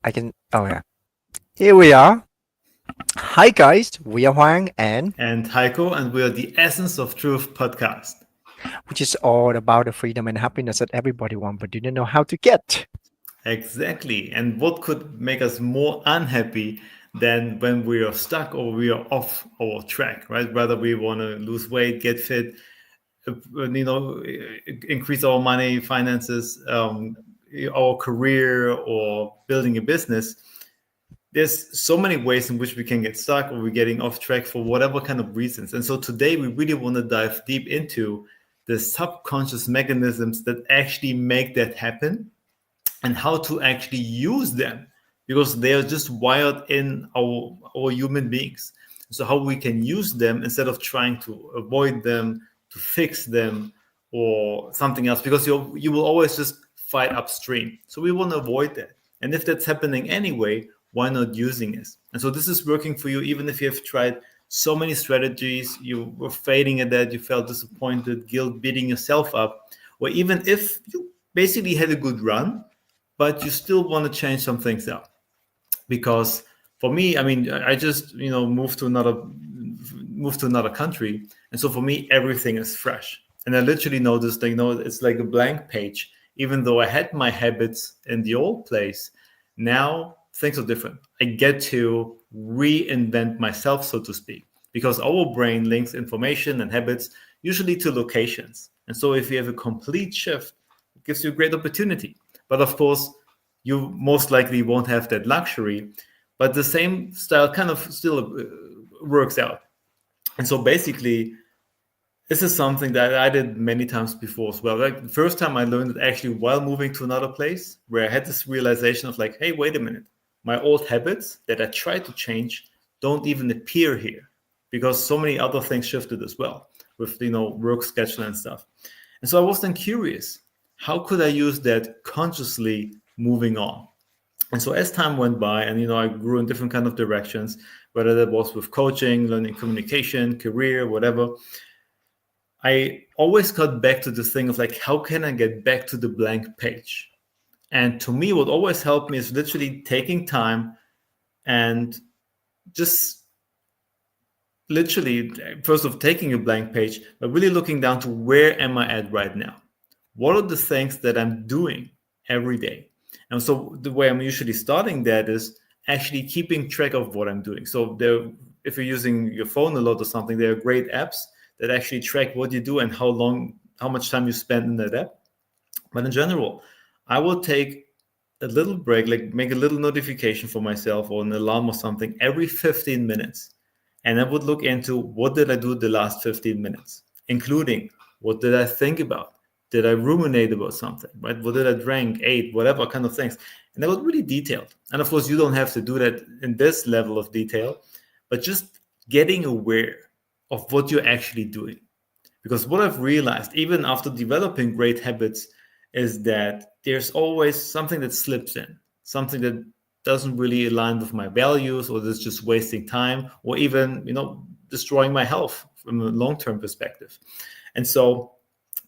Oh, yeah. Here we are. Hi, guys. We are Huang, and And Heiko, and we are the Essence of Truth podcast. which is all about the freedom and happiness that everybody wants, but didn't know how to get. Exactly. And what could make us more unhappy than when we are stuck or we are off our track, right? Whether we want to lose weight, get fit, increase our money, finances, our career, or building a business. There's so many ways in which we can get stuck or we're getting off track for whatever kind of reasons. And so today we really want to dive deep into the subconscious mechanisms that actually make that happen and how to actually use them because they are just wired in our human beings. So how we can use them instead of trying to avoid them, to fix them or something else, because you will always just fight upstream. So we want to avoid that. And if that's happening anyway, why not using it? And so this is working for you, even if you have tried so many strategies, you were failing at that, you felt disappointed, guilt, beating yourself up, or even if you basically had a good run, but you still want to change some things up. Because for me, I mean, I just moved to another country, and so for me, everything is fresh. And I literally noticed, it's like a blank page. Even though I had my habits in the old place, now things are different. I get to reinvent myself, so to speak, because our brain links information and habits usually to locations. And so if you have a complete shift, it gives you a great opportunity. But of course, you most likely won't have that luxury, but the same style kind of still works out. And so basically, this is something that I did many times before as well. Like the first time I learned it actually while moving to another place, where I had this realization of like, hey, wait a minute, my old habits that I tried to change don't even appear here, because so many other things shifted as well with work schedule and stuff. And so I was then curious, how could I use that consciously moving on? And so as time went by, and I grew in different kind of directions, whether that was with coaching, learning communication, career, whatever, I always got back to this thing of like, how can I get back to the blank page? And to me, what always helped me is literally taking time and just literally, first of taking a blank page, but really looking down to where am I at right now? What are the things that I'm doing every day? And so the way I'm usually starting that is actually keeping track of what I'm doing. So if you're using your phone a lot or something, there are great apps that actually track what you do and how much time you spend in that app. But in general, I will take a little break, like make a little notification for myself or an alarm or something every 15 minutes. And I would look into what did I do the last 15 minutes, including what did I think about? Did I ruminate about something, right? What did I drink, ate, whatever kind of things? And that was really detailed. And of course, you don't have to do that in this level of detail, but just getting aware of what you're actually doing. Because what I've realized, even after developing great habits, is that there's always something that slips in, something that doesn't really align with my values, or that's just wasting time, or even, destroying my health from a long-term perspective. And so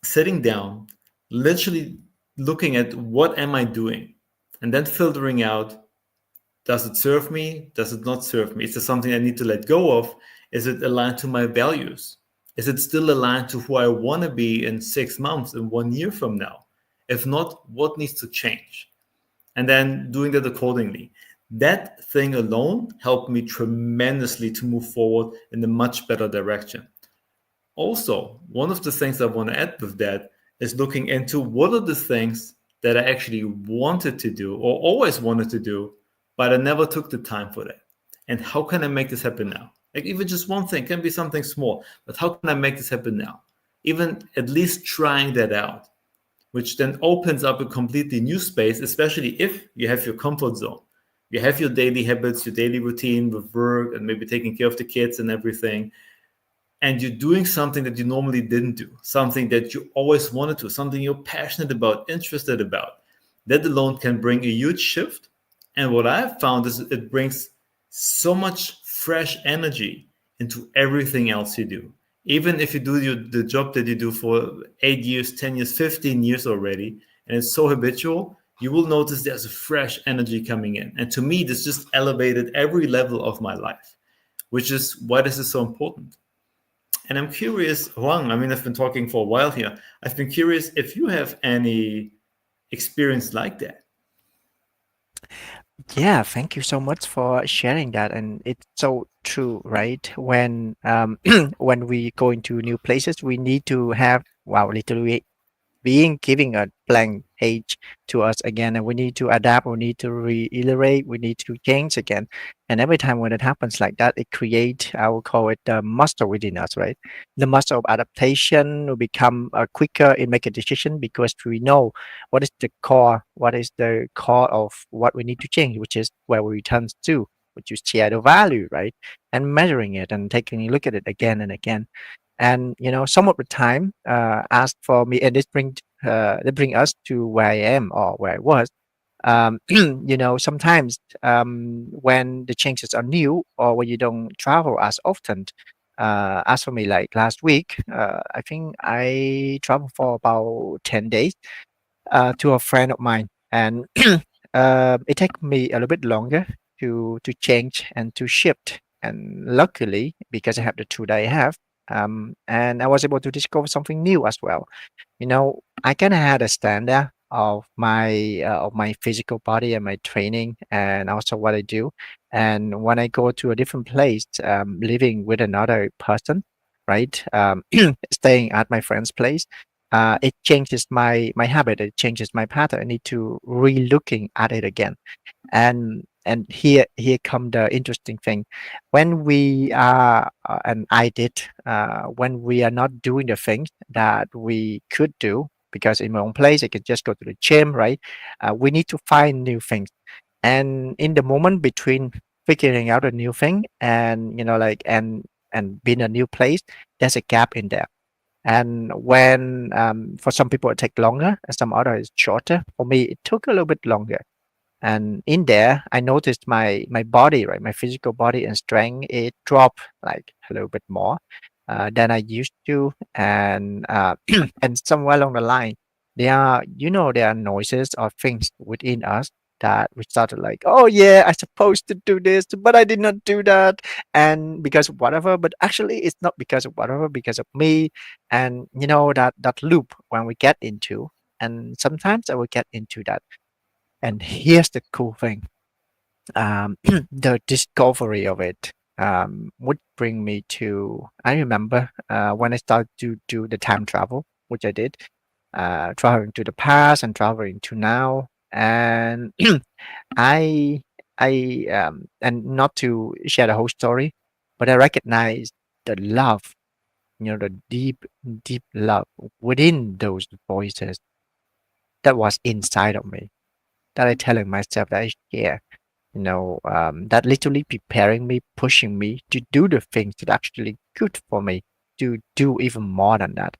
sitting down, literally looking at what am I doing, and then filtering out, does it serve me? Does it not serve me? Is there something I need to let go of? Is it aligned to my values? Is it still aligned to who I want to be in 6 months and 1 year from now? If not, what needs to change? And then doing that accordingly. That thing alone helped me tremendously to move forward in a much better direction. Also, one of the things I want to add with that is looking into what are the things that I actually wanted to do or always wanted to do, but I never took the time for that. And how can I make this happen now? Like even just one thing can be something small, but how can I make this happen now? Even at least trying that out, which then opens up a completely new space, especially if you have your comfort zone. You have your daily habits, your daily routine with work and maybe taking care of the kids and everything, and you're doing something that you normally didn't do, something that you always wanted to, something you're passionate about, interested about. That alone can bring a huge shift. And what I've found is it brings so much fresh energy into everything else you do. Even if you do the job that you do for 8 years, 10 years, 15 years already, and it's so habitual, you will notice there's a fresh energy coming in. And to me, this just elevated every level of my life, which is why this is so important. And I'm curious, Huang, I mean, I've been talking for a while here. I've been curious if you have any experience like that. Yeah, thank you so much for sharing that. And it's so true, right? When when we go into new places, we need to have, wow, literally being giving a blank page to us again, and we need to adapt, we need to reiterate, we need to change again. And every time when it happens like that, it create, I will call it the muscle within us, right? The muscle of adaptation will become quicker in make a decision, because we know what is the core of what we need to change, which is where we return to, which is shadow value, right? And measuring it and taking a look at it again and again. And some of the time, as for me, and this bring us to where I am or where I was. Sometimes when the changes are new, or when you don't travel as often, as for me, like last week, I think I traveled for about 10 days to a friend of mine, and it took me a little bit longer to change and to shift. And luckily, because I have the tool that I have, and I was able to discover something new as well. I kind of had a standard of my physical body and my training, and also what I do. And when I go to a different place, living with another person, right? Staying at my friend's place, it changes my habit. It changes my pattern. I need to re-looking at it again. And here come the interesting thing. When we are and I did when we are not doing the things that we could do, because in my own place I could just go to the gym, right? We need to find new things. And in the moment between figuring out a new thing and and being a new place, there's a gap in there. And when for some people it take longer, and some others shorter. For me, it took a little bit longer. And in there, I noticed my body, right, my physical body and strength, it dropped like a little bit more than I used to. And and somewhere along the line, there are noises or things within us that we started like, oh yeah, I supposed to do this, but I did not do that, and because of whatever. But actually, it's not because of whatever, because of me. And that loop when we get into, and sometimes I will get into that. And here's the cool thing, the discovery of it would bring me to, I remember when I started to do the time travel, which I did, traveling to the past and traveling to now. And I, and not to share the whole story, but I recognize the love, the deep, deep love within those voices that was inside of me, that I telling myself that I share, that literally preparing me, pushing me to do the things that actually good for me, to do even more than that.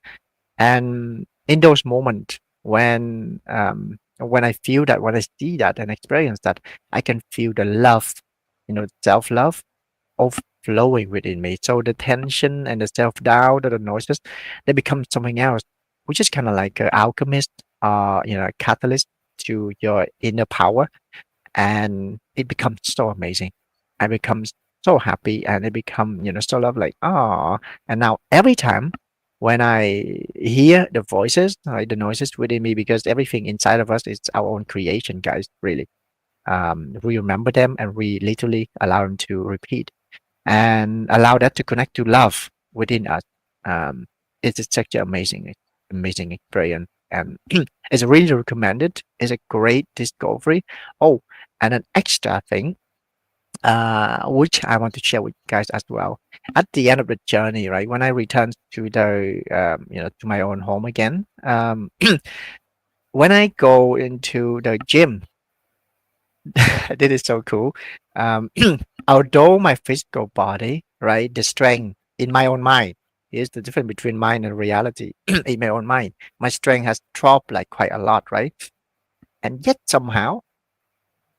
And in those moments when I feel that, when I see that and experience that, I can feel the love, self-love overflowing within me. So the tension and the self-doubt or the noises, they become something else, which is kind of like an alchemist, a catalyst to your inner power. And it becomes so amazing. I become so happy, and it become, so love like, ah. And now every time when I hear the voices, like the noises within me, because everything inside of us is our own creation, guys, really. We remember them, and we literally allow them to repeat and allow that to connect to love within us. Um, it's such an amazing experience, and it's really recommended. It's a great discovery. Oh, and an extra thing, which I want to share with you guys as well. At the end of the journey, right, when I returned to to my own home again, when I go into the gym, this is so cool. Um, although my physical body, right, the strength in my own mind, here's the difference between mind and reality. In my own mind, my strength has dropped like quite a lot, right? And yet somehow,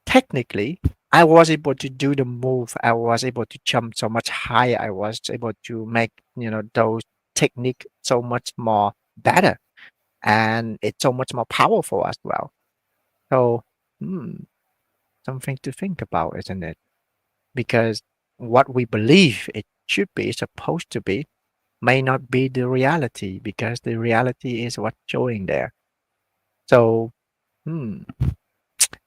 technically, I was able to do the move. I was able to jump so much higher. I was able to make, those technique so much more better. And it's so much more powerful as well. So, hmm, something to think about, isn't it? Because what we believe it should be, supposed to be, may not be the reality because the reality is what's showing there. So, hmm,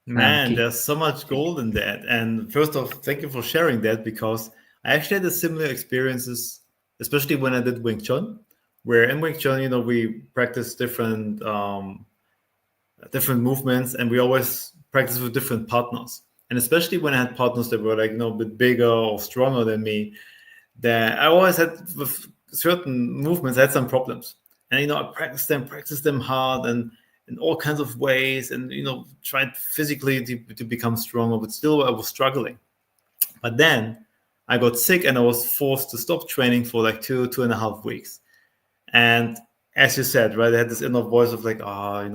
Man, keep there's so much thinking. gold in that. And first off, thank you for sharing that because I actually had a similar experiences, especially when I did Wing Chun, where in Wing Chun, we practice different movements, and we always practice with different partners. And especially when I had partners that were like, a bit bigger or stronger than me, that I always had with certain movements, I had some problems. And I practiced them hard and in all kinds of ways, and tried physically to become stronger, but still I was struggling. But then I got sick and I was forced to stop training for like 2.5 weeks. And as you said, right, I had this inner voice of like, I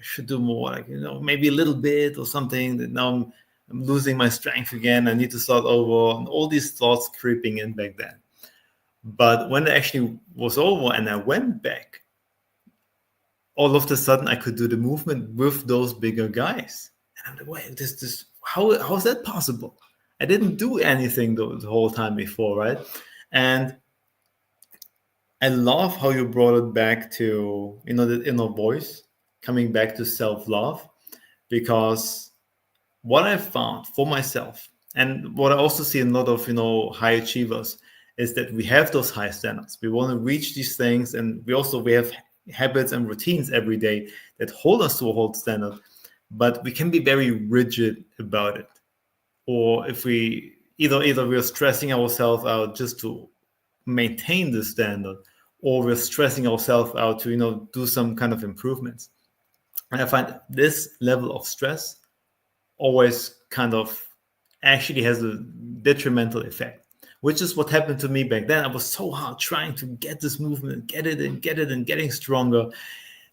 should do more, like, maybe a little bit or something. That now I'm losing my strength again. I need to start over. And all these thoughts creeping in back then. But when it actually was over and I went back, all of a sudden I could do the movement with those bigger guys. And I'm like, wait, how is that possible? I didn't do anything the whole time before, right? And I love how you brought it back to, the inner voice, coming back to self-love, because what I found for myself, and what I also see in a lot of, high achievers, is that we have those high standards. We want to reach these things, and we have habits and routines every day that hold us to a whole standard, but we can be very rigid about it. Or if we either we're stressing ourselves out just to maintain the standard, or we're stressing ourselves out to do some kind of improvements. And I find this level of stress always kind of actually has a detrimental effect, which is what happened to me back then. I was so hard trying to get this movement, get it and getting stronger,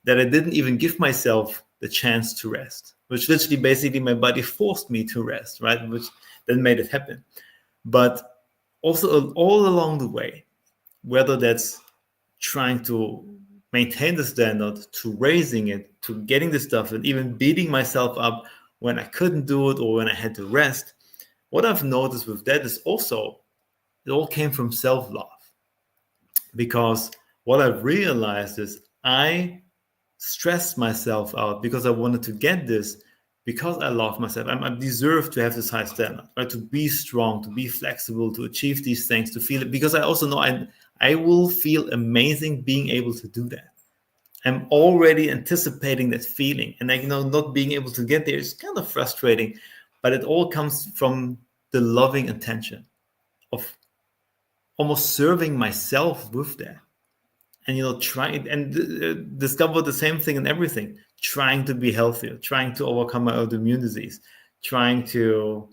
that I didn't even give myself the chance to rest, which literally basically my body forced me to rest, right? Which then made it happen. But also all along the way, whether that's trying to maintain the standard, to raising it, to getting the stuff, and even beating myself up when I couldn't do it or when I had to rest. What I've noticed with that is also it all came from self love. Because what I've realized is I stressed myself out because I wanted to get this, because I love myself. I deserve to have this high standard, right? To be strong, to be flexible, to achieve these things, to feel it. Because I also know I will feel amazing being able to do that. I'm already anticipating that feeling, and not being able to get there is kind of frustrating, but it all comes from the loving intention of almost serving myself with that, and trying and discover the same thing in everything, trying to be healthier, trying to overcome my autoimmune disease, trying to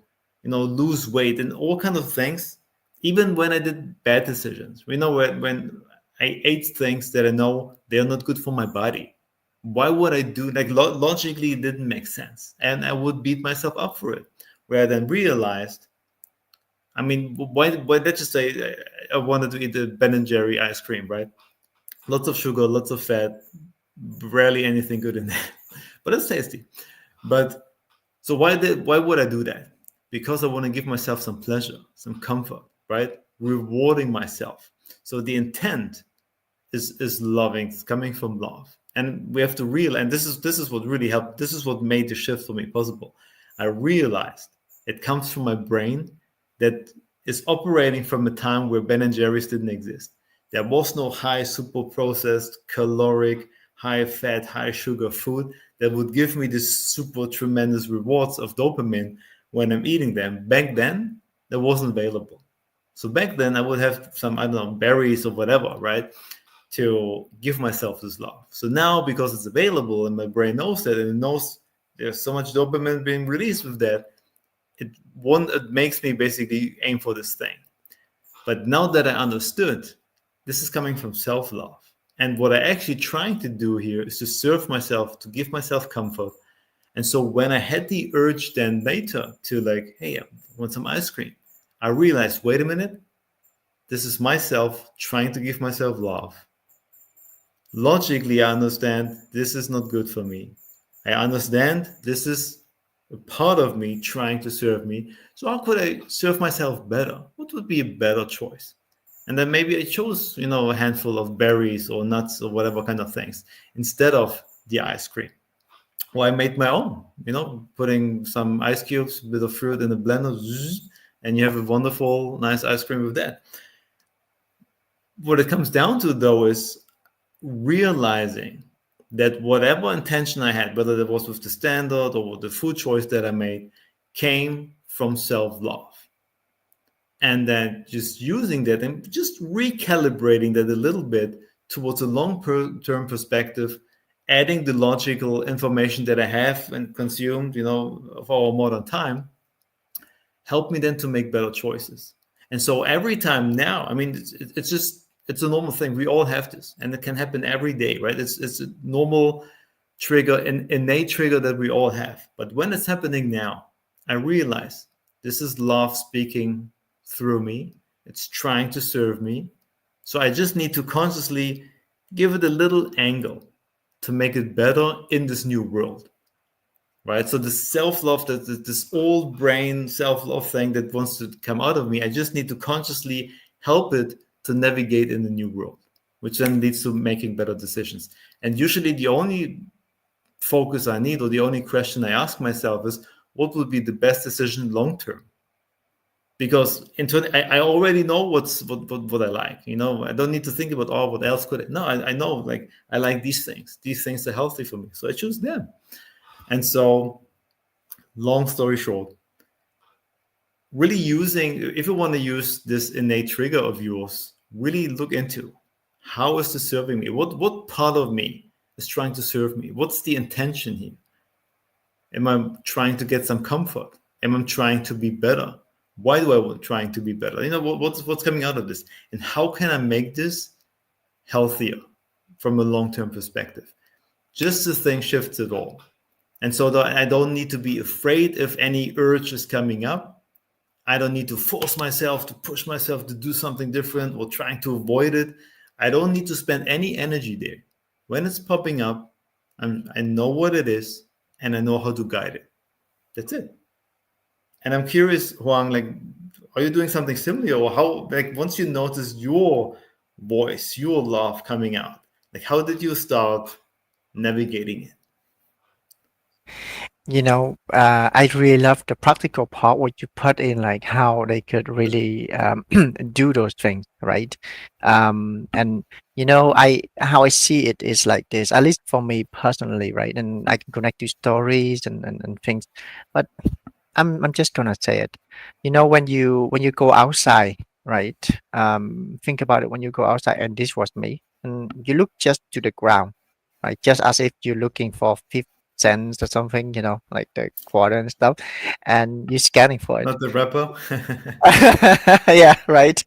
lose weight and all kinds of things, even when I did bad decisions. When I ate things that I know they're not good for my body, why would I do, like, logically it didn't make sense, and I would beat myself up for it, where I then realized, I mean, why let's just say I wanted to eat the Ben and Jerry ice cream, right? Lots of sugar, lots of fat, rarely anything good in there, but it's tasty. But so why would I do that? Because I want to give myself some pleasure, some comfort, right? Rewarding myself. So the intent is loving, it's coming from love, and we have to realize. And this is what really helped. This is what made the shift for me possible. I realized it comes from my brain that is operating from a time where Ben and Jerry's didn't exist. There was no high super processed, caloric, high fat, high sugar food that would give me this super tremendous rewards of dopamine when I'm eating them. Back then, that wasn't available. So back then, I would have some, I don't know, berries or whatever, right, to give myself this love. So now, because it's available and my brain knows that, and it knows there's so much dopamine being released with that, it makes me basically aim for this thing. But now that I understood, this is coming from self-love. And what I actually trying to do here is to serve myself, to give myself comfort. And so when I had the urge then later to, like, hey, I want some ice cream, I realized, wait a minute, this is myself trying to give myself love. Logically, I understand this is not good for me. I understand this is a part of me trying to serve me. So how could I serve myself better? What would be a better choice? And then maybe I chose, a handful of berries or nuts or whatever kind of things instead of the ice cream. Or I made my own, putting some ice cubes, a bit of fruit in a blender, and you have a wonderful, nice ice cream with that. What it comes down to, though, is realizing that whatever intention I had, whether that was with the standard or the food choice that I made, came from self love. And then just using that and just recalibrating that a little bit towards a long term perspective, adding the logical information that I have and consumed, for our modern time, help me then to make better choices. And so every time now, I mean, it's just it's a normal thing. We all have this, and it can happen every day, right? It's a normal trigger, an innate trigger that we all have. But when it's happening now, I realize this is love speaking through me. It's trying to serve me. So I just need to consciously give it a little angle to make it better in this new world, right? So the self-love, that this old brain self-love thing that wants to come out of me, I just need to consciously help it to navigate in the new world, which then leads to making better decisions. And usually the only focus I need, or the only question I ask myself, is what would be the best decision long term? Because I already know what I like. I don't need to think about, oh, what else could I? No, I know, like, I like these things. These things are healthy for me, so I choose them. And so, long story short, really using, if you want to use this innate trigger of yours, really look into how is this serving me? What part of me is trying to serve me? What's the intention here? Am I trying to get some comfort? Am I trying to be better? Why do I want trying to be better? What's coming out of this? And how can I make this healthier from a long-term perspective? Just the thing shifts it all. And so that I don't need to be afraid if any urge is coming up. I don't need to force myself, to push myself to do something different or trying to avoid it. I don't need to spend any energy there. When it's popping up, I know what it is and I know how to guide it. That's it. And I'm curious, Huang, like, are you doing something similar, or how, like, once you notice your voice, your love coming out, like, how did you start navigating it? I really love the practical part what you put in, like how they could really do those things, right? And I how I see it is like this, at least for me personally, right? And I can connect to stories and things, but I'm just gonna say it. When you go outside, right? Think about it when you go outside, and this was me, and you look just to the ground, right? Just as if you're looking for 50 cents or something, like the quarter and stuff, and you're scanning for it. Not the rapper. Yeah, right.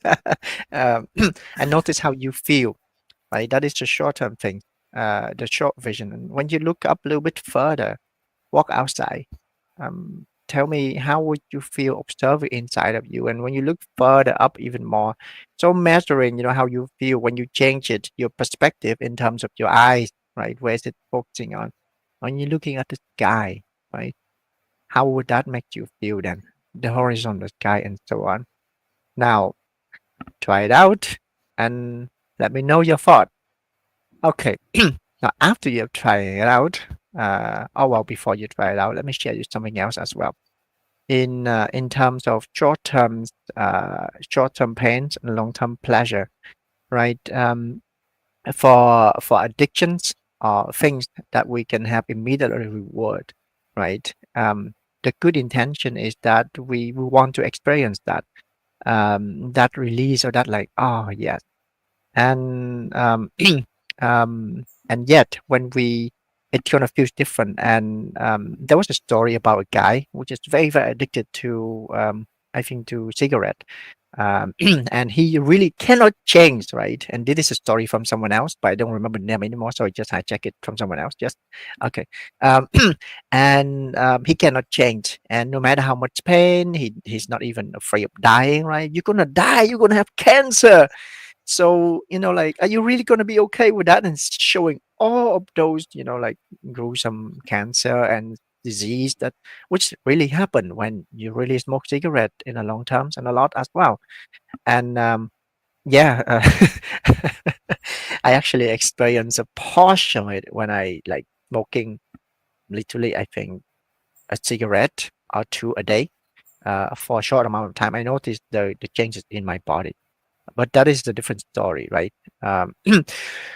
um, and notice how you feel, right? That is the short-term thing, the short vision. And when you look up a little bit further, walk outside. Tell me, how would you feel observing inside of you? And when you look further up even more, so measuring, how you feel when you change it, your perspective in terms of your eyes, right? Where is it focusing on? When you're looking at the sky, right? How would that make you feel then? The horizon, the sky, and so on. Now, try it out and let me know your thought. Okay. Now, after you have tried it out, oh well, before you try it out, let me share you something else as well. In terms of short-term pains and long-term pleasure, right? For addictions or things that we can have immediate reward, right? The good intention is that we want to experience that release, or that, like, oh yes. And and yet when we it kind of feels different. And there was a story about a guy which is very, very addicted to, I think, to cigarette. And he really cannot change, right? And this is a story from someone else, but I don't remember the name anymore, so I just hijack it from someone else. Just okay. um, and he cannot change, and no matter how much pain, he's not even afraid of dying, right? You're gonna die, you're gonna have cancer. So, like, are you really going to be okay with that? And showing all of those, like gruesome cancer and disease that which really happen when you really smoke cigarette in a long terms and a lot as well. And yeah, I actually experienced a portion of it when I like smoking literally, I think, a cigarette or two a day for a short amount of time. I noticed the changes in my body, but that is the different story, right? Um,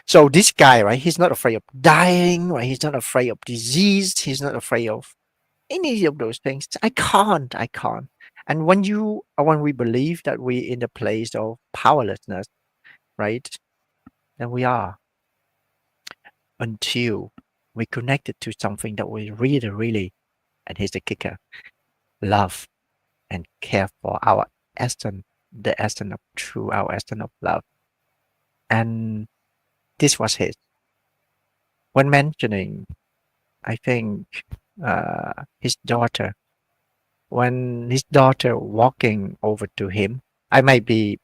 so this guy, right? He's not afraid of dying, right? He's not afraid of disease. He's not afraid of any of those things. I can't. And when we believe that we in the place of powerlessness, right? Then we are until we connected to something that we really, really, and here's the kicker, love and care for our essence, the essence of true, our essence of love. And this was his. When mentioning, I think, his daughter, when his daughter walking over to him, I might be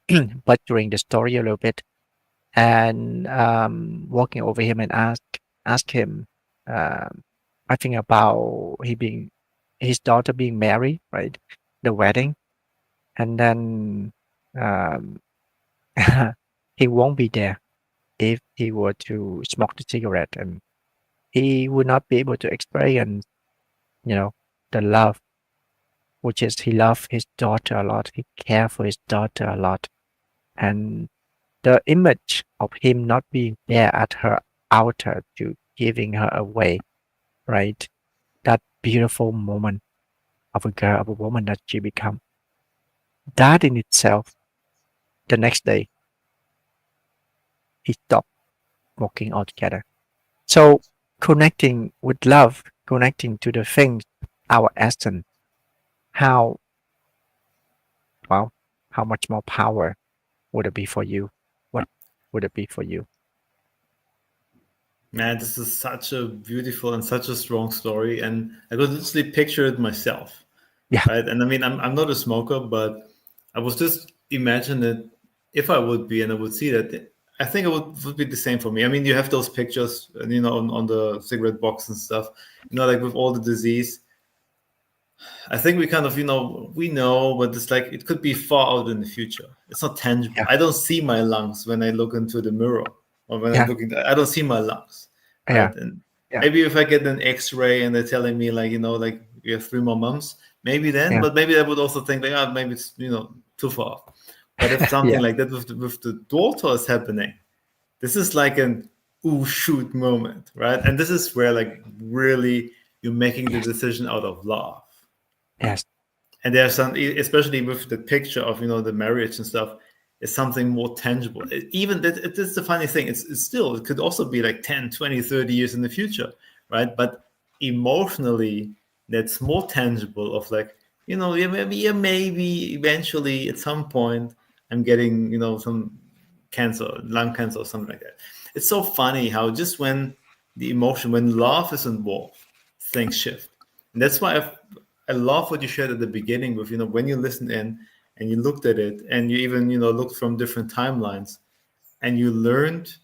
butchering the story a little bit, and walking over him and ask him, um, I think about he being his daughter being married, right? The wedding, and then um, he won't be there if he were to smoke the cigarette, and he would not be able to experience, you know, the love, which is he loved his daughter a lot, he cared for his daughter a lot, and the image of him not being there at her altar to giving her away, right? That beautiful moment of a girl, of a woman that she become. That in itself, the next day, he stopped smoking altogether. So connecting with love, connecting to the things, our essence, how, well, how much more power would it be for you? What would it be for you? Man, this is such a beautiful and such a strong story, and I could literally picture it myself, Yeah, right? And I mean, I'm not a smoker, but I was just imagine it if I would be, and I would see that. I think it would be the same for me. I mean, you have those pictures, on the cigarette box and stuff, like with all the disease. I think we kind of, we know, but it's like it could be far out in the future. It's not tangible. yeah, I don't see my lungs when I look into the mirror, or when I'm yeah, looking. I don't see my lungs, yeah, right? And yeah, maybe if I get an X-ray and they're telling me like, like you have 3 more months, maybe then. yeah, But maybe I would also think like, maybe it's too far. But if something yeah, like that with the daughter is happening, this is like an ooh shoot moment, right? And this is where like really you're making the yes, decision out of love. yes, And there's some, especially with the picture of the marriage and stuff, is something more tangible. Even that, it's the funny thing, it's still, it could also be like 10, 20, 30 years in the future, right? But emotionally, that's more tangible of like, maybe eventually at some point I'm getting some cancer, lung cancer or something like that. It's so funny how just when love is involved, things shift. And that's why I love what you shared at the beginning with, when you listened in and you looked at it and you even, looked from different timelines and you learned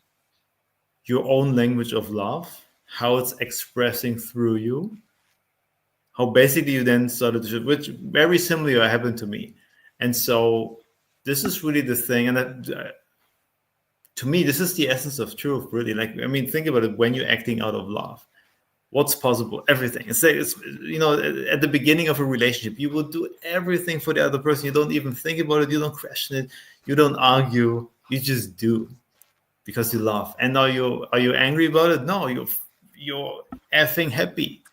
your own language of love, how it's expressing through you, how basically you then started to, which very similar happened to me. And so this is really the thing. And to me, this is the essence of truth, really. Like, I mean, think about it when you're acting out of love. What's possible? Everything. It's at the beginning of a relationship, you will do everything for the other person. You don't even think about it. You don't question it. You don't argue. You just do because you love. And are you angry about it? No, you're effing happy.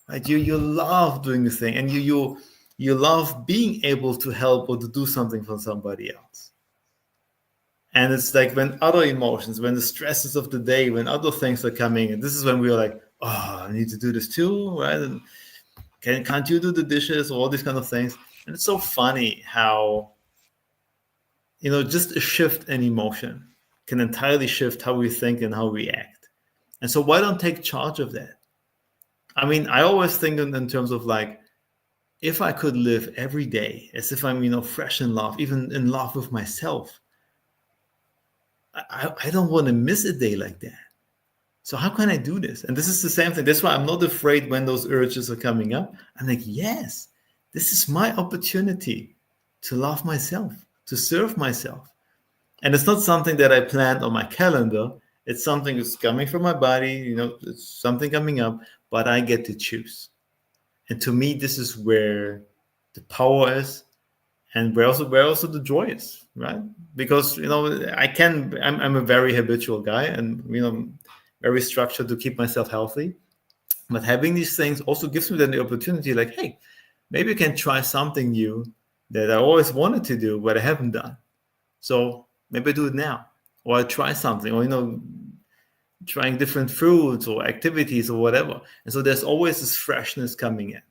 Right? You love doing the thing, and you love being able to help or to do something for somebody else. And it's like when other emotions, when the stresses of the day, when other things are coming, and this is when we're like, oh, I need to do this too, right? And can't you do the dishes or all these kind of things? And it's so funny how, just a shift in emotion can entirely shift how we think and how we act. And so why don't take charge of that? I mean, I always think in terms of like, if I could live every day as if I'm, fresh in love, even in love with myself, I don't want to miss a day like that. So how can I do this? And this is the same thing. That's why I'm not afraid when those urges are coming up. I'm like, yes, this is my opportunity to love myself, to serve myself. And it's not something that I planned on my calendar. It's something that's coming from my body, it's something coming up, but I get to choose. And to me, this is where the power is, and where also the joy is, right? Because I'm a very habitual guy, and very structured to keep myself healthy. But having these things also gives me then the opportunity, like, hey, maybe I can try something new that I always wanted to do but I haven't done. So maybe I do it now, or I try something, or trying different foods or activities or whatever. And so there's always this freshness coming in.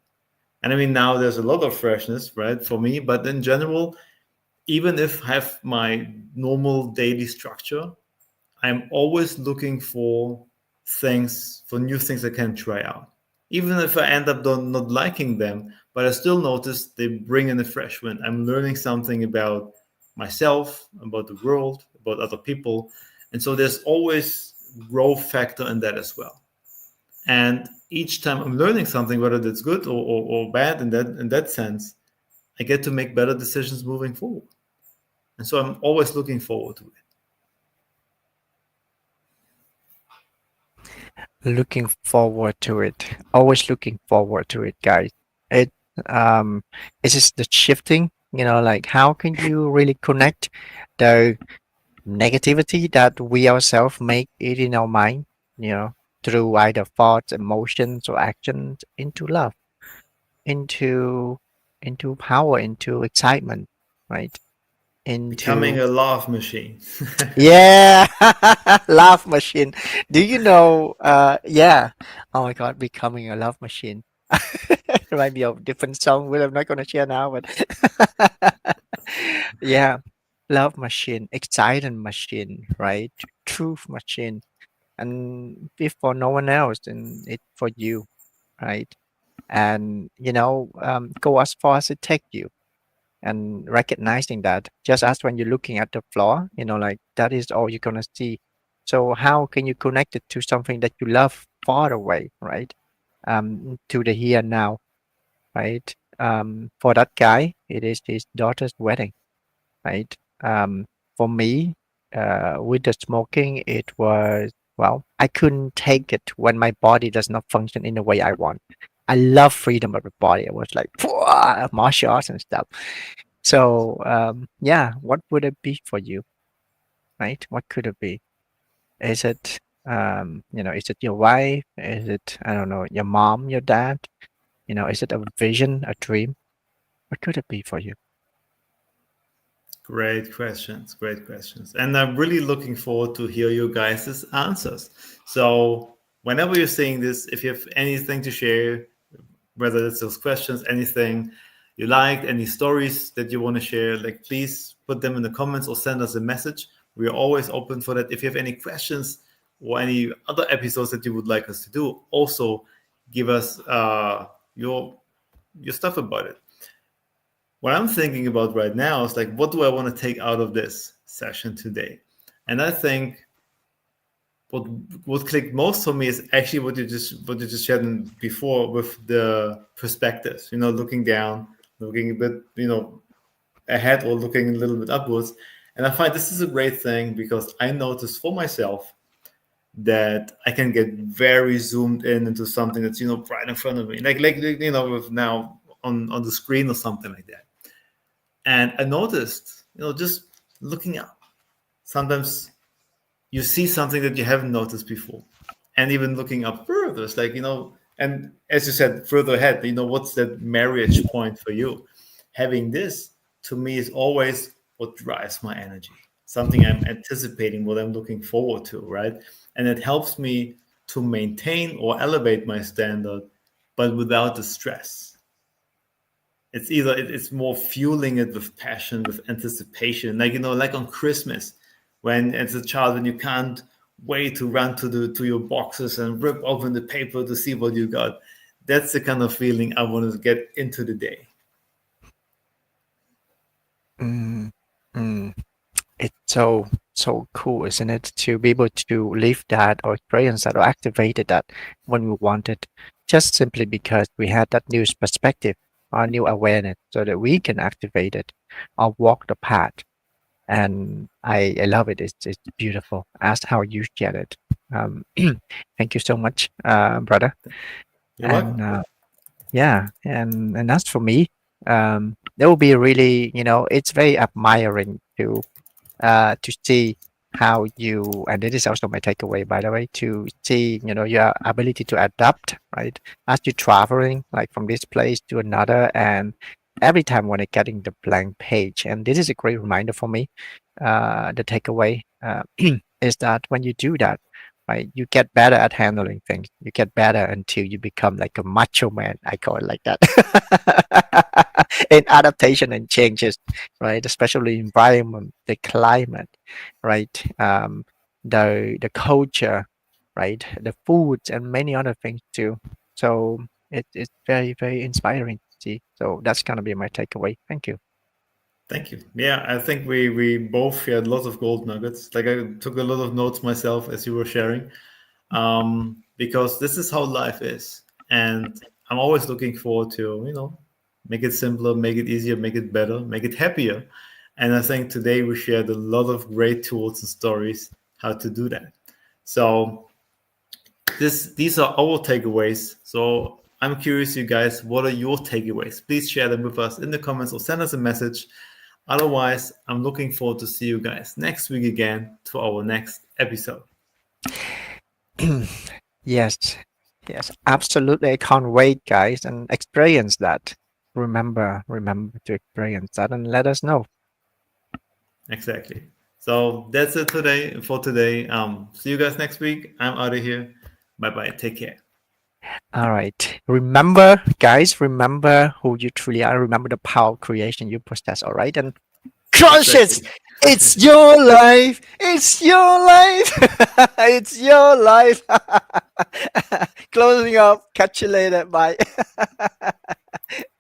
And I mean, now there's a lot of freshness, right, for me. But in general, even if I have my normal daily structure, I'm always looking for new things I can try out. Even if I end up not liking them, but I still notice they bring in a fresh wind. I'm learning something about myself, about the world, about other people. And so there's always growth factor in that as well. And each time I'm learning something, whether that's good or bad in that sense, I get to make better decisions moving forward. And so I'm always looking forward to it. Looking forward to it. Always looking forward to it, guys. It it's just the shifting, like how can you really connect the negativity that we ourselves make it in our mind, you know, through either thoughts, emotions, or actions into love, into power, into excitement, right? Becoming Into a love machine. yeah, love machine. Do you know? Yeah. Oh my God, becoming a love machine. Remind me of different song, which I'm not gonna share now, but yeah, love machine, exciting machine, right? Truth machine, and if for no one else, then it's for you, right? And go as far as it takes you, and recognizing that just as when you're looking at the floor, like that is all you're gonna see. So how can you connect it to something that you love far away, right? To the here and now, right? For that guy, it is his daughter's wedding, right? For me, with the smoking, it was, well, I couldn't take it when my body does not function in the way I want. I love freedom of the body. I was like, martial arts and stuff. So, yeah, what would it be for you, right? What could it be? Is it, is it your wife? Is it, I don't know, your mom, your dad? Is it a vision, a dream? What could it be for you? Great questions, great questions. And I'm really looking forward to hear you guys' answers. So whenever you're saying this, if you have anything to share, whether it's those questions, anything you liked, any stories that you want to share, like please put them in the comments or send us a message. We are always open for that. If you have any questions or any other episodes that you would like us to do, also give us your stuff about it. What I'm thinking about right now is like, what do I want to take out of this session today? And I think what clicked most for me is actually what you just shared before with the perspectives. Looking down, looking a bit, ahead, or looking a little bit upwards. And I find this is a great thing because I noticed for myself that I can get very zoomed in into something that's right in front of me, like with now on the screen or something like that. And I noticed, just looking up, sometimes you see something that you haven't noticed before. And even looking up further, it's like, and as you said, further ahead, what's that marriage point for you? Having this, to me, is always what drives my energy, something I'm anticipating, what I'm looking forward to, right? And it helps me to maintain or elevate my standard, but without the stress. It's either it's more fueling it with passion, with anticipation, like like on Christmas, when as a child, when you can't wait to run to your boxes and rip open the paper to see what you got. That's the kind of feeling I want to get into the day. Mm, mm. It's so. so cool, isn't it? To be able to live that or experience that or activated that when we wanted, just simply because we had that new perspective or new awareness so that we can activate it or walk the path. And I love it. It's beautiful. As how you shared it. Um, thank you so much, brother. You're welcome. And yeah, and as for me, it will be really, it's very admiring to see how you, and it is also my takeaway, by the way, to see, your ability to adapt, right? As you're traveling, like from this place to another, and every time when I getting the blank page, and this is a great reminder for me, the takeaway is that when you do that, right, you get better at handling things. You get better until you become like a macho man. I call it like that. In adaptation and changes, right? Especially environment, the climate, right? The culture, right? The foods and many other things too. So it's very, very inspiring to see. So that's gonna be my takeaway. Thank you. Thank you. Yeah, I think we both shared lots of gold nuggets. Like I took a lot of notes myself as you were sharing, because this is how life is, and I'm always looking forward to make it simpler, make it easier, make it better, make it happier. And I think today we shared a lot of great tools and stories how to do that. So these are our takeaways. So I'm curious, you guys, what are your takeaways? Please share them with us in the comments or send us a message. Otherwise, I'm looking forward to see you guys next week again to our next episode. Yes, yes, absolutely. I can't wait, guys, and experience that. Remember to experience that and let us know. Exactly. So that's it today for today. See you guys next week. I'm out of here. Bye bye. Take care. All right. Remember, guys, remember who you truly are. Remember the power of creation you possess. All right. And crush it. Exactly. It's your life. It's your life. It's your life. Closing up. Catch you later. Bye.